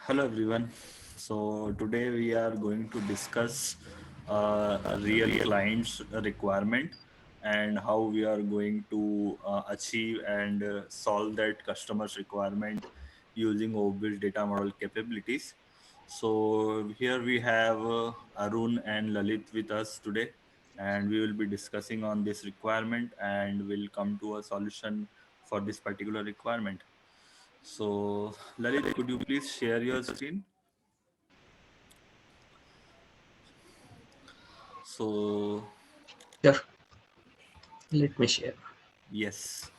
Hello everyone. So today we are going to discuss a real client's requirement and how we are going to achieve and solve that customer's requirement using OBIS data model capabilities. So here we have Arun and Lalit with us today, and we will be discussing on this requirement and will come to a solution for this particular requirement. So, Lalit, could you please share your screen? So, Sure, let me share. yes.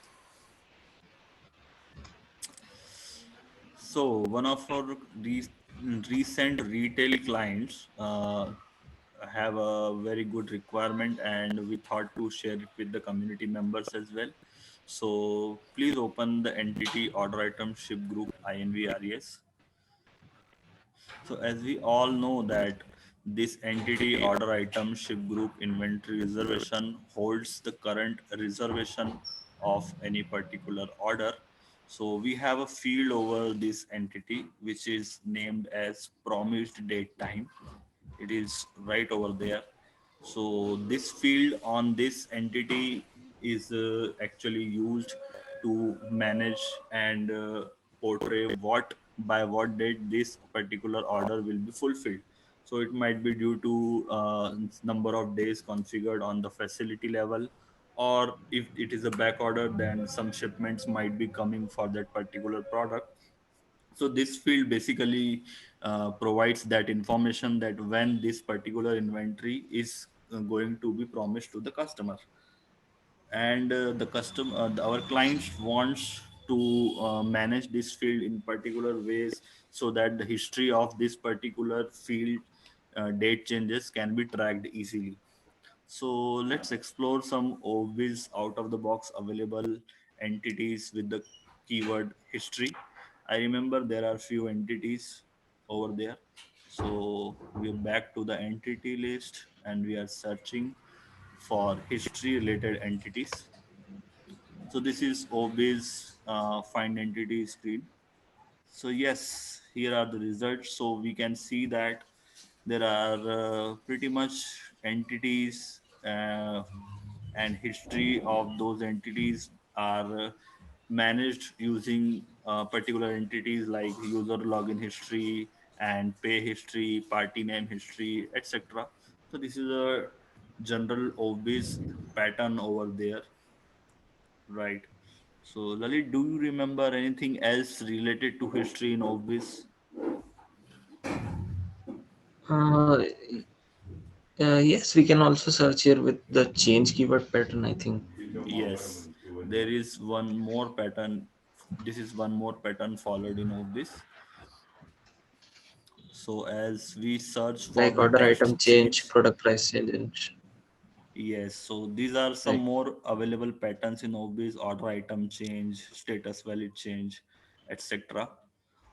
So, one of our recent retail clients have a very good requirement, and we thought to share it with the community members as well. So, please open the entity order item ship group INVRES. So as we all know that this entity order item ship group inventory reservation holds the current reservation of any particular order. So we have a field over this entity which is named as promised date time. It is right over there. So this field on this entity is actually used to manage and portray what by what date this particular order will be fulfilled. So it might be due to number of days configured on the facility level, or if it is a back order, then some shipments might be coming for that particular product. So this field basically provides that information that when this particular inventory is going to be promised to the customer, and our clients wants to manage this field in particular ways so that the history of this particular field date changes can be tracked easily. So let's explore some obvious out of the box available entities with the keyword history. I remember there are few entities over there. So we're back to the entity list and we are searching for history related entities. So this is OBIS find entity screen. So yes, here are the results. So we can see that there are pretty much entities and history of those entities are managed using particular entities like user login history and pay history, party name history, etc. So this is a general obvious pattern over there, right? So Lalit, do you remember anything else related to history in obvious? Uh, yes, we can also search here with the change keyword pattern, I think. Yes, there is one more pattern. This is one more pattern followed in Obis. So as we search for Like the order text item change, change, product price change, and yes. So these are some right. more available patterns in Obis: order item change, status valid change, etc.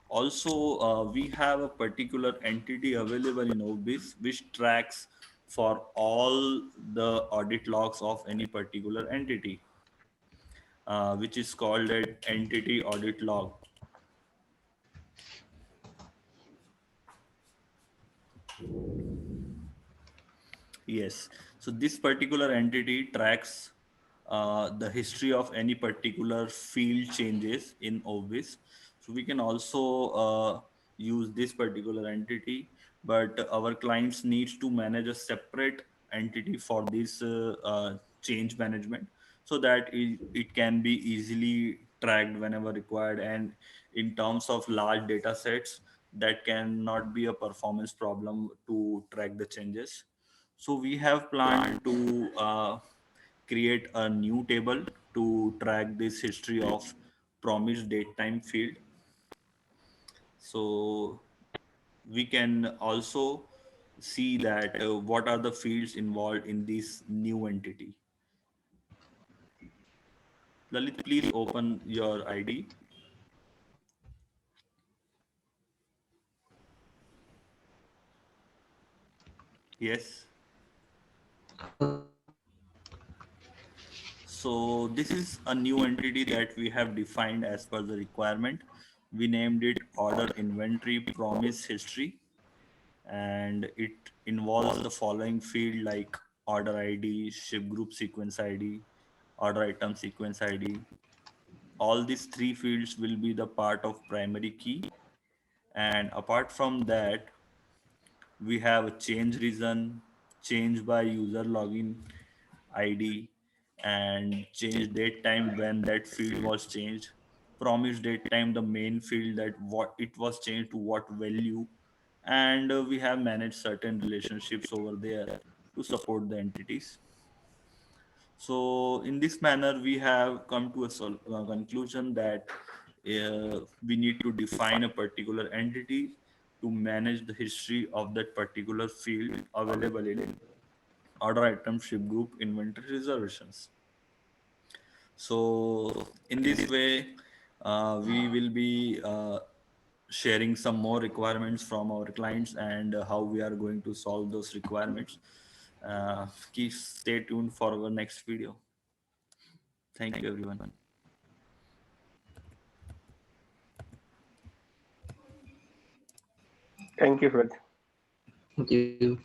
Also, we have a particular entity available in OBIS which tracks for all the audit logs of any particular entity, which is called an entity audit log. Yes. So this particular entity tracks the history of any particular field changes in OBIS. So we can also use this particular entity, but our clients needs to manage a separate entity for this change management so that it can be easily tracked whenever required. And in terms of large data sets, that cannot be a performance problem to track the changes. So we have planned to create a new table to track this history of promised date time field. So we can also see that what are the fields involved in this new entity. Lalit, please open your ID. Yes. So this is a new entity that we have defined as per the requirement. We named it order inventory promise history, and it involves the following field like order ID, ship group sequence ID, order item sequence ID. All these three fields will be the part of primary key. And apart from that, we have a change reason, change by user login ID, and change date time when that field was changed. Promise date time, the main field that what it was changed to what value, and we have managed certain relationships over there to support the entities. So in this manner, we have come to a conclusion that we need to define a particular entity to manage the history of that particular field available in order item ship group inventory reservations. So in this way, we will be sharing some more requirements from our clients and how we are going to solve those requirements. Keep stay tuned for our next video. Thank you, everyone. Thank you, Raj. Thank you.